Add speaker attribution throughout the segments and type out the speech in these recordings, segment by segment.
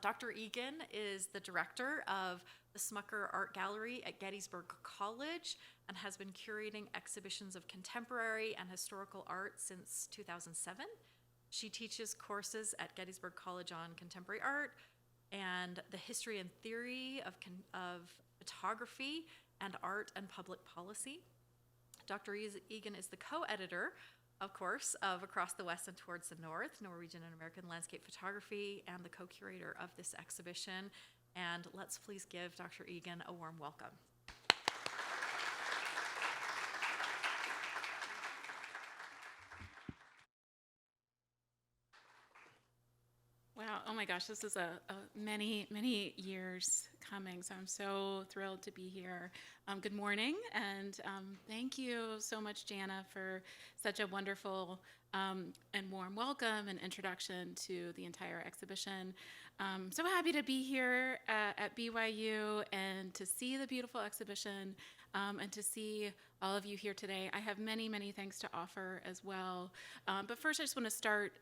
Speaker 1: Dr. Egan is the director of the Smucker Art Gallery at Gettysburg College and has been curating exhibitions of contemporary and historical art since 2007. She teaches courses at Gettysburg College on contemporary art and the history and theory of photography and art and public policy. Dr. Egan is the co-editor, of course, of Across the West and Towards the North, Norwegian and American Landscape Photography, and the co-curator of this exhibition. And let's please give Dr. Egan a warm welcome.
Speaker 2: Wow, oh my gosh, this is a many, many years coming, so I'm so thrilled to be here. Good morning, and thank you so much, Jana, for such a wonderful and warm welcome and introduction to the entire exhibition. So happy to be here at BYU and to see the beautiful exhibition and to see all of you here today. I have many, many thanks to offer as well. But first, I just want to start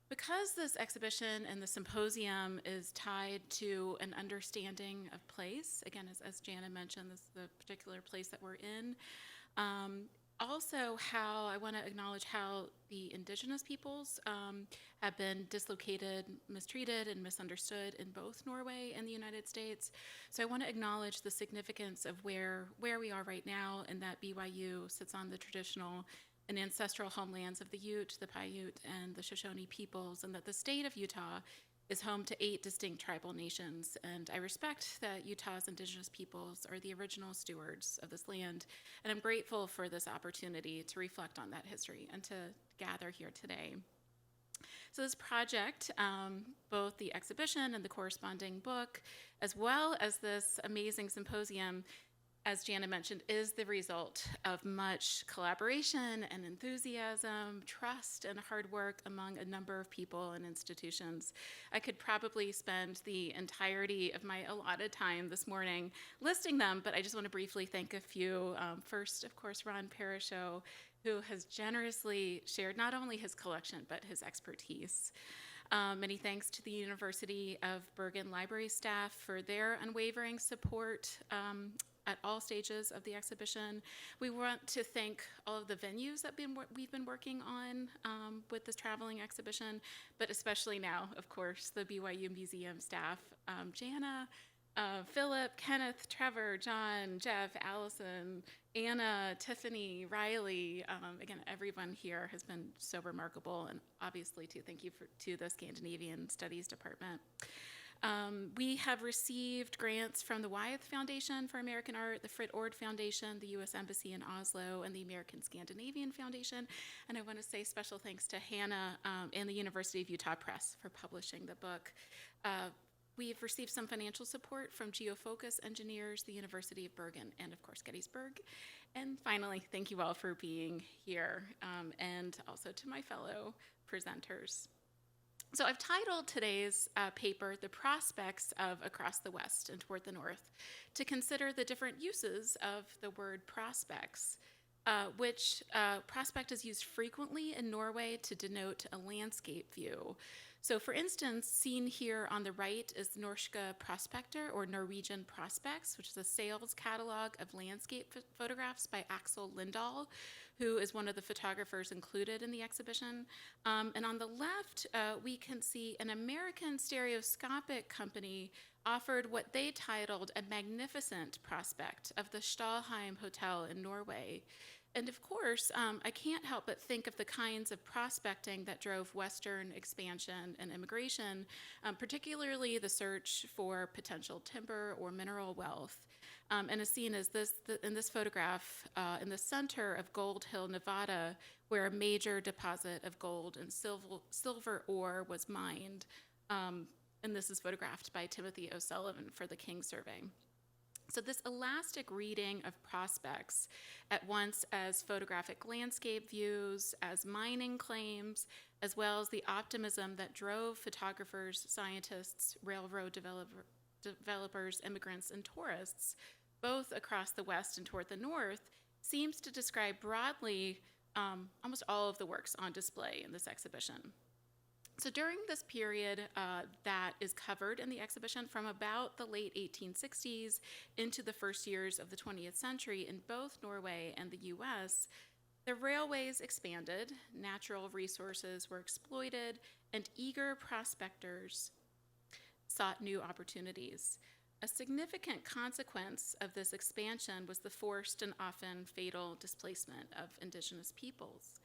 Speaker 2: because this exhibition and the symposium is tied to an understanding of place, again, as Jana mentioned, this is the particular place that we're in. Also, how I want to acknowledge how the indigenous peoples have been dislocated, mistreated, and misunderstood in both Norway and the United States. So I want to acknowledge the significance of where we are right now, and that BYU sits on the traditional and ancestral homelands of the Ute, the Paiute, and the Shoshone peoples, and that the state of Utah is home to 8 distinct tribal nations. And I respect that Utah's indigenous peoples are the original stewards of this land, and I'm grateful for this opportunity to reflect on that history and to gather here today. So this project, both the exhibition and the corresponding book, as well as this amazing symposium, as Jana mentioned, is the result of much collaboration and enthusiasm, trust, and hard work among a number of people and institutions. I could probably spend the entirety of my allotted time this morning listing them, but I just want to briefly thank a few. First, of course, Ron Parashow, who has generously shared not only his collection, but his expertise. Many thanks to the University of Bergen Library staff for their unwavering support at all stages of the exhibition. We want to thank all of the venues that we've been working on with this traveling exhibition, but especially now, of course, the BYU Museum staff, Jana, Philip, Kenneth, Trevor, John, Jeff, Allison, Anna, Tiffany, Riley. Again, everyone here has been so remarkable, and obviously thank you to the Scandinavian Studies Department. We have received grants from the Wyeth Foundation for American Art, the Frit Ord Foundation, the U.S. Embassy in Oslo, and the American Scandinavian Foundation. And I want to say special thanks to Hannah and the University of Utah Press for publishing the book. We've received some financial support from Geofocus Engineers, the University of Bergen, and of course Gettysburg. And finally, thank you all for being here, and also to my fellow presenters. So I've titled today's paper, The Prospects of Across the West and Toward the North, to consider the different uses of the word prospects, which prospect is used frequently in Norway to denote a landscape view. So for instance, seen here on the right is the Norske Prospekter, or Norwegian Prospects, which is a sales catalog of landscape photographs by Axel Lindahl, who is one of the photographers included in the exhibition. And on the left, we can see an American stereoscopic company offered what they titled a magnificent prospect of the Stalheim Hotel in Norway. And of course, I can't help but think of the kinds of prospecting that drove Western expansion and immigration, particularly the search for potential timber or mineral wealth. And as seen as in this photograph, in the center of Gold Hill, Nevada, where a major deposit of gold and silver ore was mined. And this is photographed by Timothy O'Sullivan for the King Survey. So this elastic reading of prospects, at once as photographic landscape views, as mining claims, as well as the optimism that drove photographers, scientists, railroad developers, immigrants, and tourists, both across the West and toward the North, seems to describe broadly almost all of the works on display in this exhibition. So during this period that is covered in the exhibition from about the late 1860s into the first years of the 20th century in both Norway and the US, the railways expanded, natural resources were exploited, and eager prospectors sought new opportunities. A significant consequence of this expansion was the forced and often fatal displacement of indigenous peoples.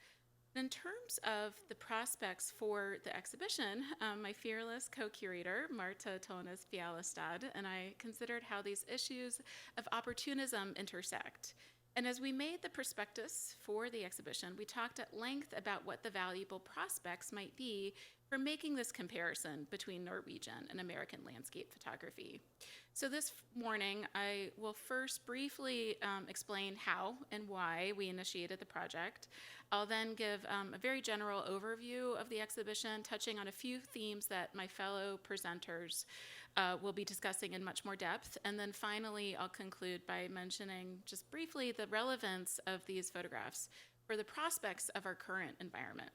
Speaker 2: In terms of the prospects for the exhibition, my fearless co-curator, Marta Tones Bjallestad, and I considered how these issues of opportunism intersect. And as we made the prospectus for the exhibition, we talked at length about what the valuable prospects might be for making this comparison between Norwegian and American landscape photography. So this morning, I will first briefly explain how and why we initiated the project. I'll then give a very general overview of the exhibition, touching on a few themes that my fellow presenters will be discussing in much more depth. And then finally, I'll conclude by mentioning just briefly the relevance of these photographs for the prospects of our current environment.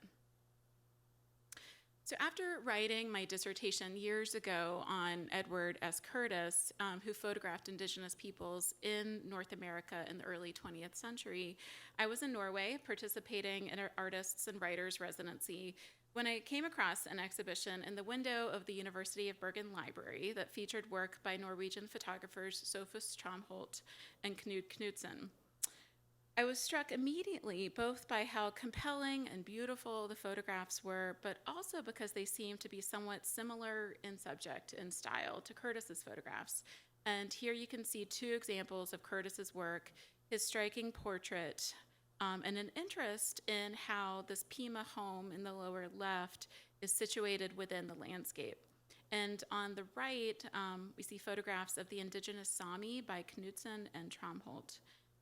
Speaker 2: So after writing my dissertation years ago on Edward S. Curtis, who photographed indigenous peoples in North America in the early 20th century, I was in Norway participating in an artists and writers residency when I came across an exhibition in the window of the University of Bergen Library that featured work by Norwegian photographers Sofus Tramholt and Knut Knudsen. I was struck immediately both by how compelling and beautiful the photographs were, but also because they seemed to be somewhat similar in subject and style to Curtis's photographs. And here you can see two examples of Curtis's work, his striking portrait, and an interest in how this Pima home in the lower left is situated within the landscape. And on the right, we see photographs of the indigenous Sami by Knudsen and Tramholt.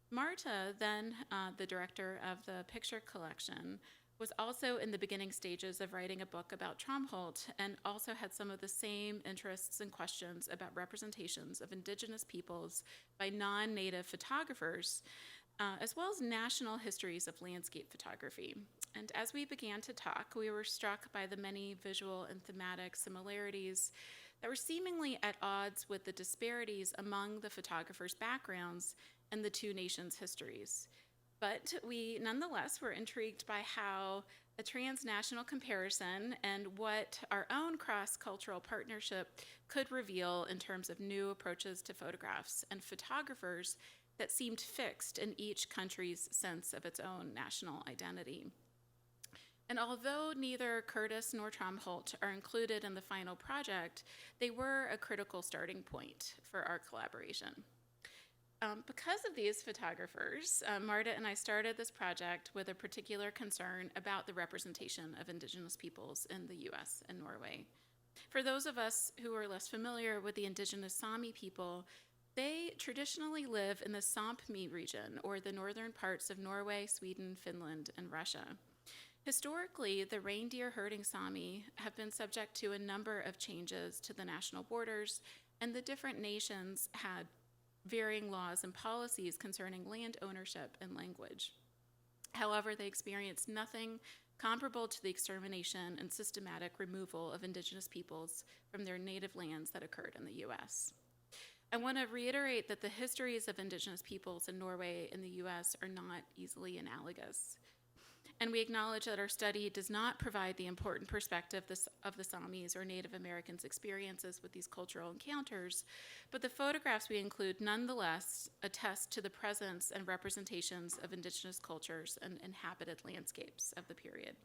Speaker 2: Marta, then the director of the picture collection, was also in the beginning stages of writing a book about Tramholt and also had some of the same interests and questions about representations of indigenous peoples by non-native photographers, as well as national histories of landscape photography. And as we began to talk, we were struck by the many visual and thematic similarities that were seemingly at odds with the disparities among the photographers' backgrounds and the two nations' histories. But we nonetheless were intrigued by how a transnational comparison and what our own cross-cultural partnership could reveal in terms of new approaches to photographs and photographers that seemed fixed in each country's sense of its own national identity. And although neither Curtis nor Tramholt are included in the final project, they were a critical starting point for our collaboration. Because of these photographers, Marta and I started this project with a particular concern about the representation of indigenous peoples in the US and Norway. For those of us who are less familiar with the indigenous Sami people, they traditionally live in the Sápmi region, or the northern parts of Norway, Sweden, Finland, and Russia. Historically, the reindeer herding Sami have been subject to a number of changes to the national borders, and the different nations had varying laws and policies concerning land ownership and language. However, they experienced nothing comparable to the extermination and systematic removal of indigenous peoples from their native lands that occurred in the US. I want to reiterate that the histories of indigenous peoples in Norway and the US are not easily analogous. And we acknowledge that our study does not provide the important perspective of the Samis or Native Americans' experiences with these cultural encounters, but the photographs we include nonetheless attest to the presence and representations of indigenous cultures and inhabited landscapes of the period.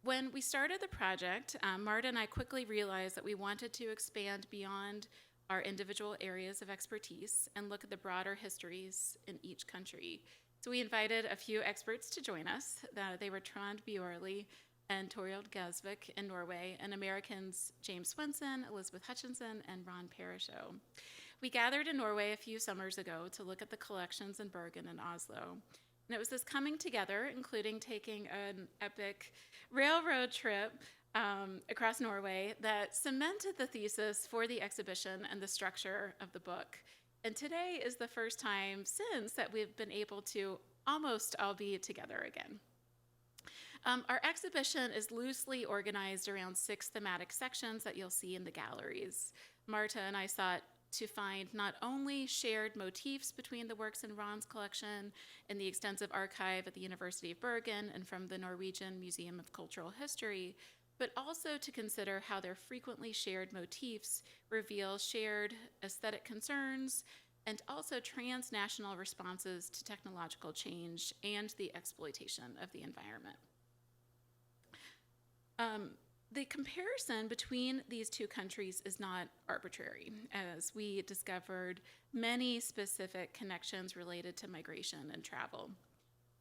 Speaker 2: When we started the project, Marta and I quickly realized that we wanted to expand beyond our individual areas of expertise and look at the broader histories in each country. So we invited a few experts to join us. They were Trond Bjorli and Torjald Gasvik in Norway, and Americans James Swenson, Elizabeth Hutchinson, and Ron Parashow. We gathered in Norway a few summers ago to look at the collections in Bergen and Oslo. And it was this coming together, including taking an epic railroad trip across Norway, that cemented the thesis for the exhibition and the structure of the book. And today is the first time since that we've been able to almost all be together again. Our exhibition is loosely organized around 6 thematic sections that you'll see in the galleries. Marta and I sought to find not only shared motifs between the works in Ron's collection and the extensive archive at the University of Bergen and from the Norwegian Museum of Cultural History, but also to consider how their frequently shared motifs reveal shared aesthetic concerns and also transnational responses to technological change and the exploitation of the environment. The comparison between these two countries is not arbitrary, as we discovered many specific connections related to migration and travel.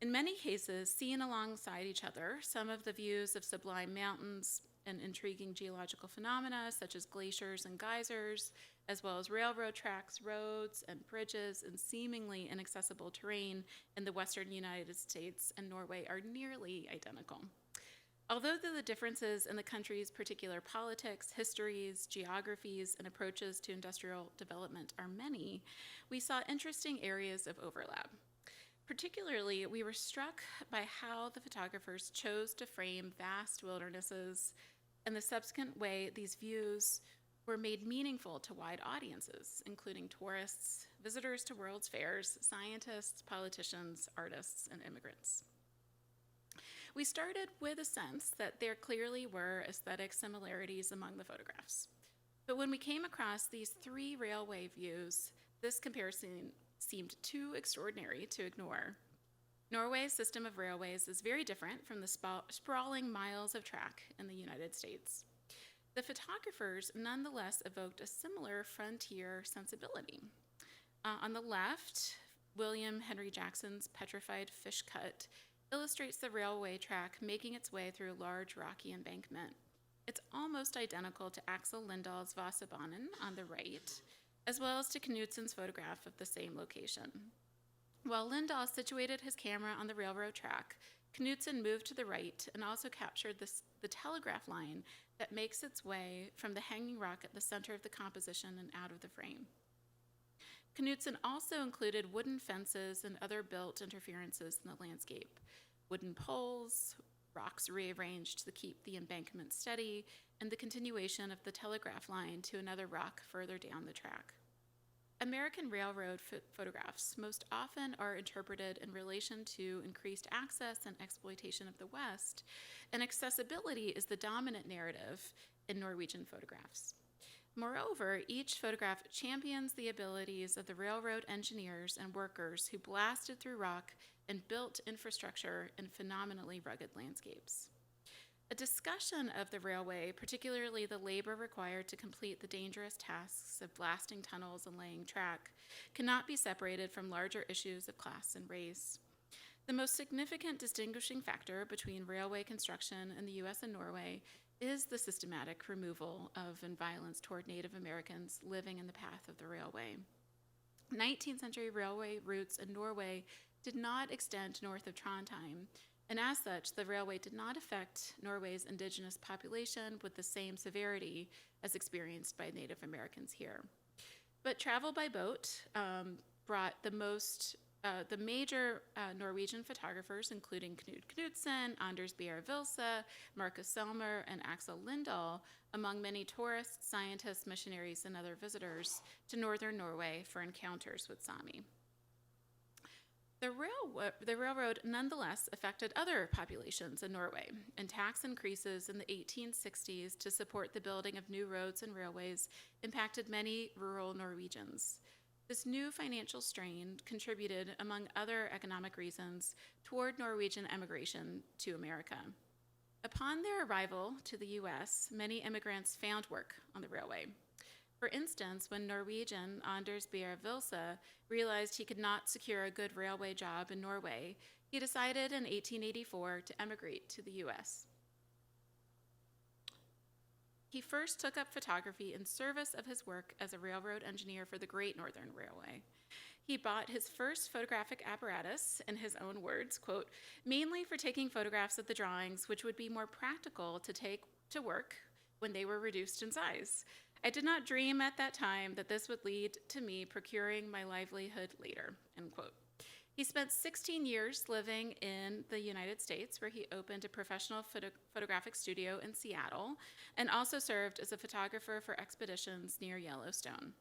Speaker 2: In many cases, seen alongside each other, some of the views of sublime mountains and intriguing geological phenomena, such as glaciers and geysers, as well as railroad tracks, roads, and bridges, and seemingly inaccessible terrain in the western United States and Norway are nearly identical. Although the differences in the country's particular politics, histories, geographies, and approaches to industrial development are many, we saw interesting areas of overlap. Particularly, we were struck by how the photographers chose to frame vast wildernesses and the subsequent way these views were made meaningful to wide audiences, including tourists, visitors to World's Fairs, scientists, politicians, artists, and immigrants. We started with a sense that there clearly were aesthetic similarities among the photographs. But when we came across these 3 railway views, this comparison seemed too extraordinary to ignore. Norway's system of railways is very different from the sprawling miles of track in the United States. The photographers nonetheless evoked a similar frontier sensibility. On the left, William Henry Jackson's petrified fish cut illustrates the railway track making its way through a large rocky embankment. It's almost identical to Axel Lindahl's Vasabanen on the right, as well as to Knudsen's photograph of the same location. While Lindahl situated his camera on the railroad track, Knudsen moved to the right and also captured the telegraph line that makes its way from the hanging rock at the center of the composition and out of the frame. Knudsen also included wooden fences and other built interferences in the landscape, wooden poles, rocks rearranged to keep the embankment steady, and the continuation of the telegraph line to another rock further down the track. American railroad photographs most often are interpreted in relation to increased access and exploitation of the West, and accessibility is the dominant narrative in Norwegian photographs. Moreover, each photograph champions the abilities of the railroad engineers and workers who blasted through rock and built infrastructure in phenomenally rugged landscapes. A discussion of the railway, particularly the labor required to complete the dangerous tasks of blasting tunnels and laying track, cannot be separated from larger issues of class and race. The most significant distinguishing factor between railway construction in the U.S. and Norway is the systematic removal of and violence toward Native Americans living in the path of the railway. 19th century railway routes in Norway did not extend north of Trondheim, and as such, the railway did not affect Norway's indigenous population with the same severity as experienced by Native Americans here. But travel by boat brought the major Norwegian photographers, including Knud Knudsen, Anders Bjerre Vilse, Marcus Selmer, and Axel Lindahl, among many tourists, scientists, missionaries, and other visitors, to northern Norway for encounters with Sami. The railroad nonetheless affected other populations in Norway, and tax increases in the 1860s to support the building of new roads and railways impacted many rural Norwegians. This new financial strain contributed, among other economic reasons, toward Norwegian emigration to America. Upon their arrival to the U.S., many immigrants found work on the railway. For instance, when Norwegian Anders Bjerre Vilse realized he could not secure a good railway job in Norway, he decided in 1884 to emigrate to the U.S. He first took up photography in service of his work as a railroad engineer for the Great Northern Railway. He bought his first photographic apparatus, in his own words, quote, mainly for taking photographs of the drawings which would be more practical to take to work when they were reduced in size. I did not dream at that time that this would lead to me procuring my livelihood later, end quote. He spent 16 years living in the United States, where he opened a professional photographic studio in Seattle and also served as a photographer for expeditions near Yellowstone.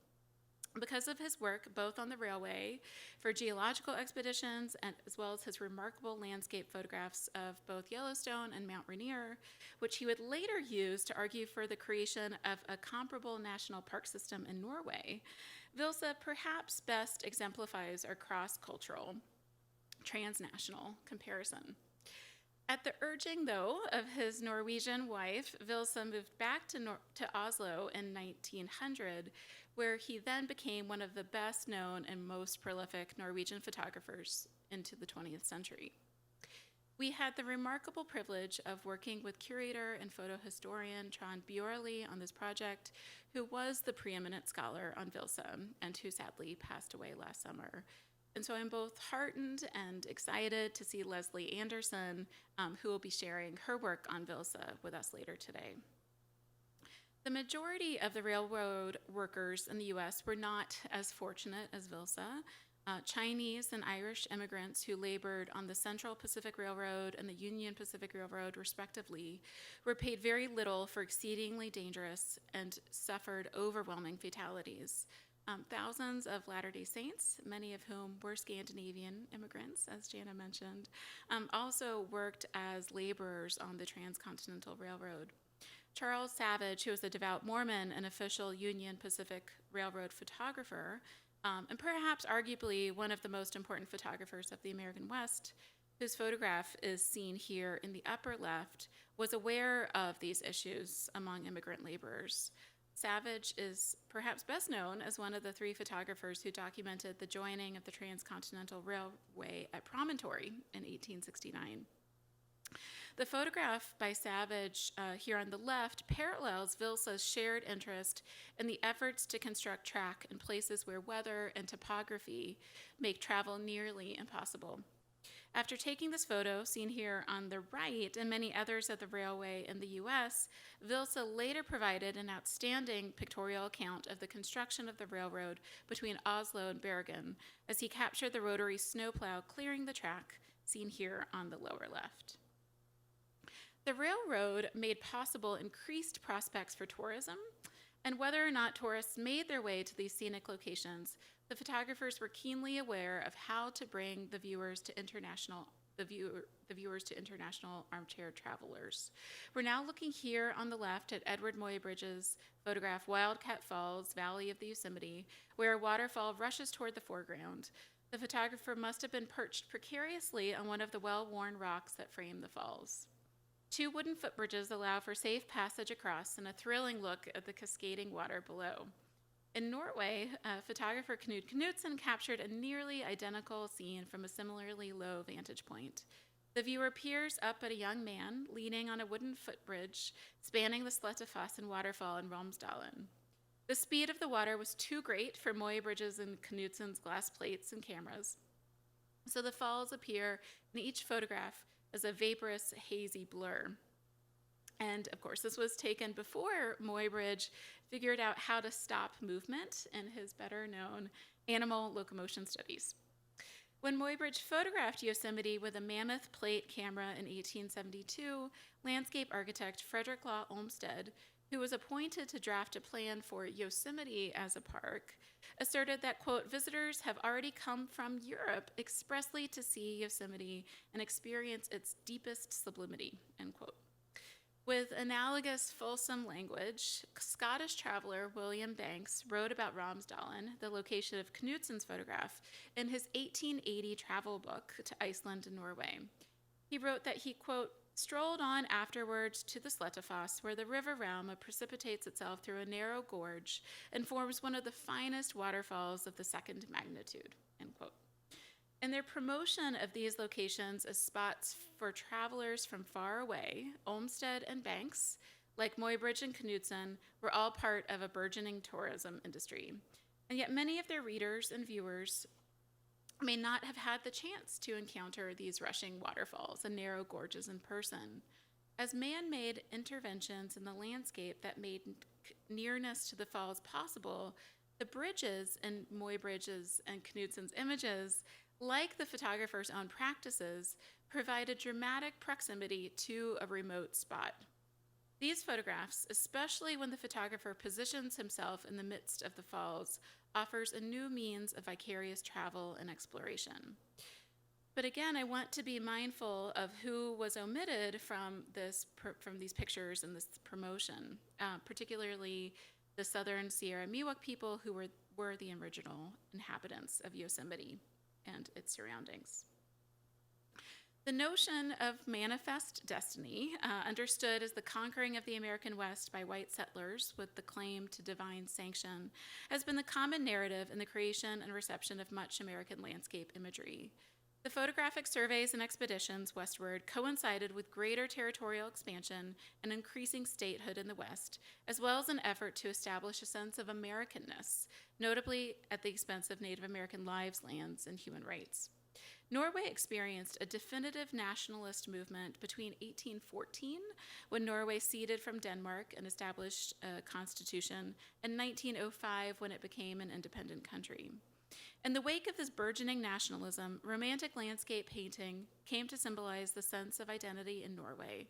Speaker 2: Because of his work both on the railway for geological expeditions and as well as his remarkable landscape photographs of both Yellowstone and Mount Rainier, which he would later use to argue for the creation of a comparable national park system in Norway, Vilsa perhaps best exemplifies our cross-cultural, transnational comparison. At the urging, though, of his Norwegian wife, Vilsa moved back to Oslo in 1900, where he then became one of the best known and most prolific Norwegian photographers into the 20th century. We had the remarkable privilege of working with curator and photo historian Trond Bjorli on this project, who was the preeminent scholar on Vilsa and who sadly passed away last summer. And so I'm both heartened and excited to see Leslie Anderson, who will be sharing her work on Vilsa with us later today. The majority of the railroad workers in the U.S. were not as fortunate as Vilsa. Chinese and Irish immigrants who labored on the Central Pacific Railroad and the Union Pacific Railroad, respectively, were paid very little for exceedingly dangerous and suffered overwhelming fatalities. Thousands of Latter-day Saints, many of whom were Scandinavian immigrants, as Jana mentioned, also worked as laborers on the Transcontinental Railroad. Charles Savage, who was a devout Mormon and official Union Pacific Railroad photographer, and perhaps arguably one of the most important photographers of the American West, whose photograph is seen here in the upper left, was aware of these issues among immigrant laborers. Savage is perhaps best known as one of the three photographers who documented the joining of the Transcontinental Railway at Promontory in 1869. The photograph by Savage here on the left parallels Vilsa's shared interest in the efforts to construct track in places where weather and topography make travel nearly impossible. After taking this photo, seen here on the right, and many others of the railway in the U.S., Vilsa later provided an outstanding pictorial account of the construction of the railroad between Oslo and Bergen, as he captured the rotary snowplow clearing the track, seen here on the lower left. The railroad made possible increased prospects for tourism, and whether or not tourists made their way to these scenic locations, the photographers were keenly aware of how to bring the viewers to international armchair travelers. We're now looking here on the left at Edward Muybridge's photograph Wildcat Falls, Valley of the Yosemite, where a waterfall rushes toward the foreground. The photographer must have been perched precariously on one of the well-worn rocks that frame the falls. Two wooden footbridges allow for safe passage across and a thrilling look at the cascading water below. In Norway, photographer Knut Knutsen captured a nearly identical scene from a similarly low vantage point. The viewer peers up at a young man leaning on a wooden footbridge spanning the Slettefoss and waterfall in Romsdalen. The speed of the water was too great for Muybridge's and Knutsen's glass plates and cameras, so the falls appear in each photograph as a vaporous, hazy blur. And of course, this was taken before Muybridge figured out how to stop movement in his better-known animal locomotion studies. When Muybridge photographed Yosemite with a mammoth plate camera in 1872, landscape architect Frederick Law Olmsted, who was appointed to draft a plan for Yosemite as a park, asserted that, quote, visitors have already come from Europe expressly to see Yosemite and experience its deepest sublimity, end quote. With analogous fulsome language, Scottish traveler William Banks wrote about Romsdalen, the location of Knutsen's photograph, in his 1880 travel book to Iceland and Norway. He wrote that he, quote, strolled on afterwards to the Slettefoss, where the river Rauma precipitates itself through a narrow gorge and forms one of the finest waterfalls of the second magnitude, end quote. In their promotion of these locations as spots for travelers from far away, Olmsted and Banks, like Muybridge and Knutsen, were all part of a burgeoning tourism industry. And yet many of their readers and viewers may not have had the chance to encounter these rushing waterfalls and narrow gorges in person. As man-made interventions in the landscape that made nearness to the falls possible, the bridges in Muybridge's and Knutsen's images like the photographer's own practices, provide a dramatic proximity to a remote spot. These photographs, especially when the photographer positions himself in the midst of the falls, offers a new means of vicarious travel and exploration. But again, I want to be mindful of who was omitted from these pictures and this promotion, particularly the Southern Sierra Miwok people who were the original inhabitants of Yosemite and its surroundings. The notion of manifest destiny, understood as the conquering of the American West by white settlers with the claim to divine sanction, has been the common narrative in the creation and reception of much American landscape imagery. The photographic surveys and expeditions westward coincided with greater territorial expansion and increasing statehood in the West, as well as an effort to establish a sense of Americanness, notably at the expense of Native American lives, lands, and human rights. Norway experienced a definitive nationalist movement between 1814, when Norway ceded from Denmark and established a constitution, and 1905, when it became an independent country. In the wake of this burgeoning nationalism, Romantic landscape painting came to symbolize the sense of identity in Norway.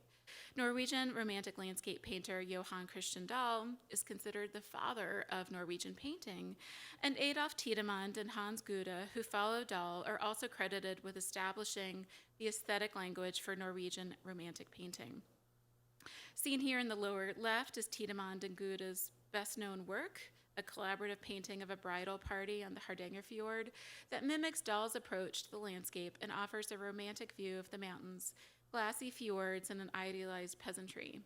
Speaker 2: Norwegian Romantic landscape painter Johan Christian Dahl is considered the father of Norwegian painting, and Adolf Tiedemann and Hans Gude, who followed Dahl, are also credited with establishing the aesthetic language for Norwegian Romantic painting. Seen here in the lower left is Tiedemann and Gude's best-known work, a collaborative painting of a bridal party on the Hardangerfjord that mimics Dahl's approach to the landscape and offers a romantic view of the mountains, glassy fjords, and an idealized peasantry.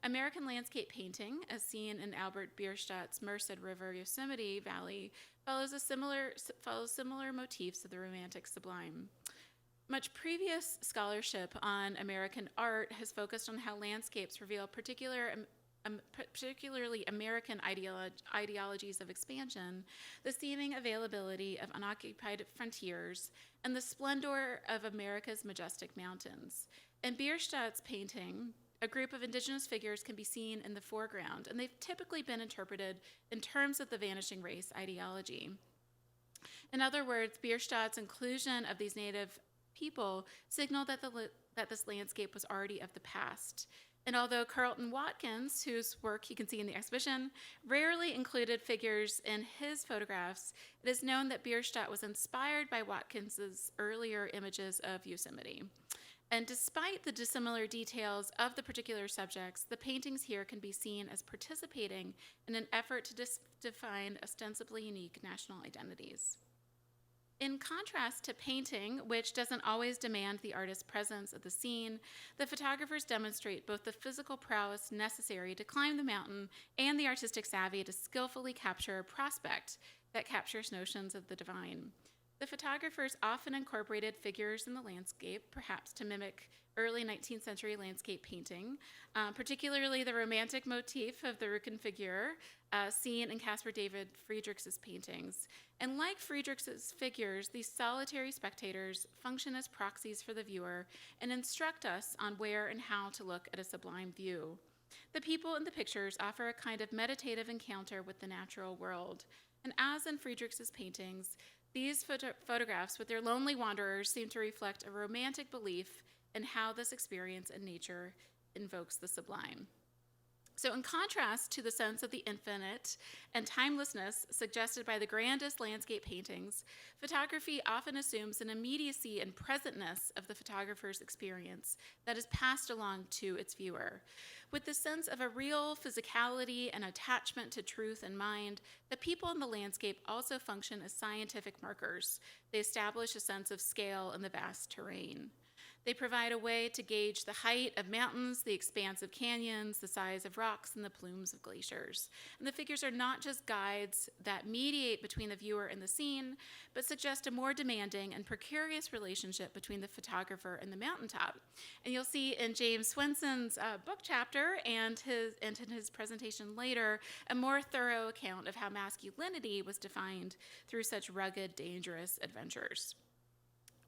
Speaker 2: American landscape painting, as seen in Albert Bierstadt's Merced River Yosemite Valley, follows similar motifs of the Romantic sublime. Much previous scholarship on American art has focused on how landscapes reveal particularly American ideologies of expansion, the seeming availability of unoccupied frontiers, and the splendor of America's majestic mountains. In Bierstadt's painting, a group of indigenous figures can be seen in the foreground, and they've typically been interpreted in terms of the vanishing race ideology. In other words, Bierstadt's inclusion of these native people signaled that this landscape was already of the past. And although Carlton Watkins, whose work you can see in the exhibition, rarely included figures in his photographs, it is known that Bierstadt was inspired by Watkins's earlier images of Yosemite. And despite the dissimilar details of the particular subjects, the paintings here can be seen as participating in an effort to define ostensibly unique national identities. In contrast to painting, which doesn't always demand the artist's presence at the scene, the photographers demonstrate both the physical prowess necessary to climb the mountain and the artistic savvy to skillfully capture a prospect that captures notions of the divine. The photographers often incorporated figures in the landscape, perhaps to mimic early 19th century landscape painting, particularly the romantic motif of the Rückenfigur seen in Caspar David Friedrichs' paintings. And like Friedrichs' figures, these solitary spectators function as proxies for the viewer and instruct us on where and how to look at a sublime view. The people in the pictures offer a kind of meditative encounter with the natural world. And as in Friedrichs' paintings, these photographs with their lonely wanderers seem to reflect a romantic belief in how this experience in nature invokes the sublime. So in contrast to the sense of the infinite and timelessness suggested by the grandest landscape paintings, photography often assumes an immediacy and presentness of the photographer's experience that is passed along to its viewer. With the sense of a real physicality and attachment to truth in mind, the people in the landscape also function as scientific markers. They establish a sense of scale in the vast terrain. They provide a way to gauge the height of mountains, the expanse of canyons, the size of rocks, and the plumes of glaciers. And the figures are not just guides that mediate between the viewer and the scene, but suggest a more demanding and precarious relationship between the photographer and the mountaintop. And you'll see in James Swenson's book chapter and in his presentation later, a more thorough account of how masculinity was defined through such rugged, dangerous adventures.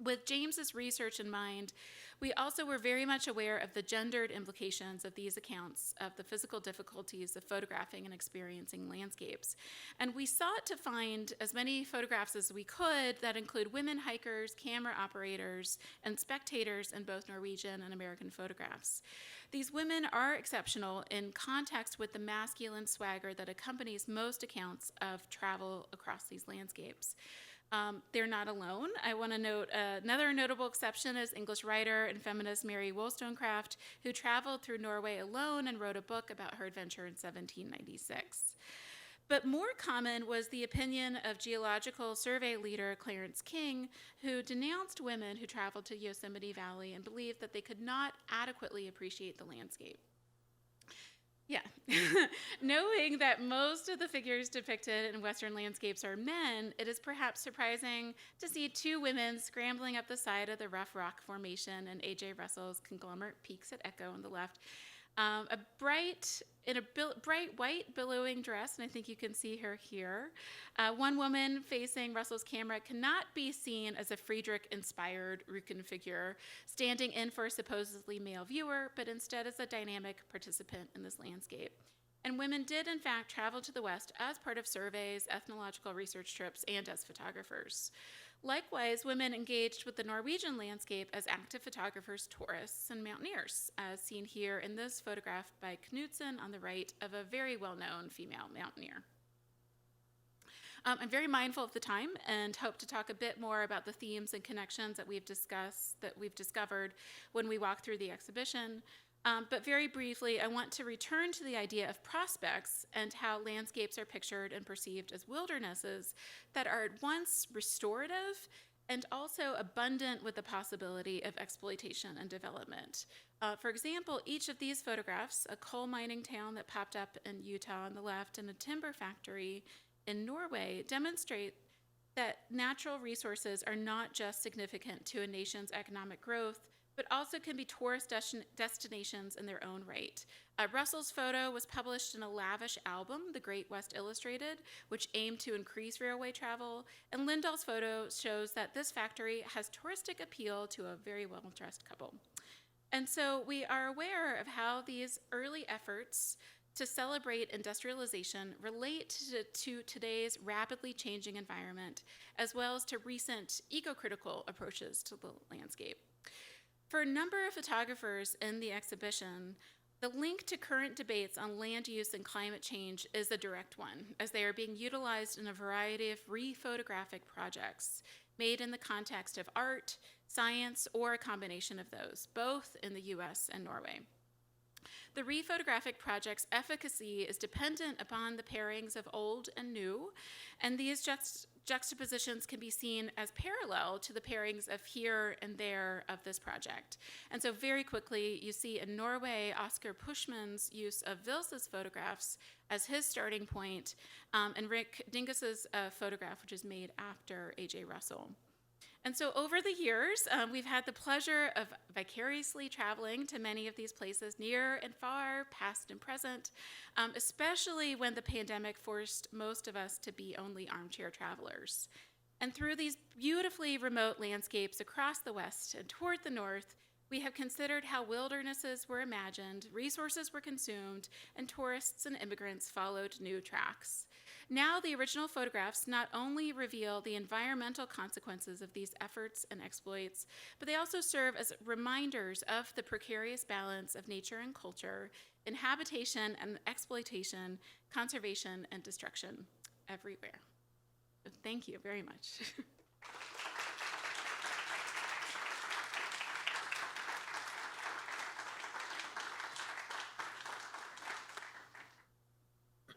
Speaker 2: With James's research in mind, we also were very much aware of the gendered implications of these accounts of the physical difficulties of photographing and experiencing landscapes. And we sought to find as many photographs as we could that include women hikers, camera operators, and spectators in both Norwegian and American photographs. These women are exceptional in context with the masculine swagger that accompanies most accounts of travel across these landscapes. They're not alone. I want to note another notable exception is English writer and feminist Mary Wollstonecraft, who traveled through Norway alone and wrote a book about her adventure in 1796. But more common was the opinion of Geological Survey leader Clarence King, who denounced women who traveled to Yosemite Valley and believed that they could not adequately appreciate the landscape. Yeah. Knowing that most of the figures depicted in Western landscapes are men, it is perhaps surprising to see two women scrambling up the side of the rough rock formation in A.J. Russell's conglomerate peaks at Echo on the left. In a bright white billowing dress, and I think you can see her here. One woman facing Russell's camera cannot be seen as a Friedrich-inspired Rücken figure, standing in for a supposedly male viewer, but instead as a dynamic participant in this landscape. And women did, in fact, travel to the West as part of surveys, ethnological research trips, and as photographers. Likewise, women engaged with the Norwegian landscape as active photographers, tourists, and mountaineers, as seen here in this photograph by Knudsen on the right of a very well-known female mountaineer. I'm very mindful of the time and hope to talk a bit more about the themes and connections that we've discovered when we walk through the exhibition. But very briefly, I want to return to the idea of prospects and how landscapes are pictured and perceived as wildernesses that are at once restorative and also abundant with the possibility of exploitation and development. For example, each of these photographs, a coal mining town that popped up in Utah on the left and a timber factory in Norway, demonstrate that natural resources are not just significant to a nation's economic growth, but also can be tourist destinations in their own right. Russell's photo was published in a lavish album, The Great West Illustrated, which aimed to increase railway travel, and Lindahl's photo shows that this factory has touristic appeal to a very well-dressed couple. And so we are aware of how these early efforts to celebrate industrialization relate to today's rapidly changing environment, as well as to recent eco-critical approaches to the landscape. For a number of photographers in the exhibition, the link to current debates on land use and climate change is a direct one, as they are being utilized in a variety of re-photographic projects made in the context of art, science, or a combination of those, both in the US and Norway. The re-photographic project's efficacy is dependent upon the pairings of old and new, and these juxtapositions can be seen as parallel to the pairings of here and there of this project. And so very quickly, you see in Norway, Oscar Puschmann's use of Vilsa's photographs as his starting point, and Rick Dingus's photograph, which is made after A.J. Russell. And so over the years, we've had the pleasure of vicariously traveling to many of these places, near and far, past and present, especially when the pandemic forced most of us to be only armchair travelers. And through these beautifully remote landscapes across the West and toward the North, we have considered how wildernesses were imagined, resources were consumed, and tourists and immigrants followed new tracks. Now, the original photographs not only reveal the environmental consequences of these efforts and exploits, but they also serve as reminders of the precarious balance of nature and culture, in habitation and exploitation, conservation and destruction everywhere. Thank you very much.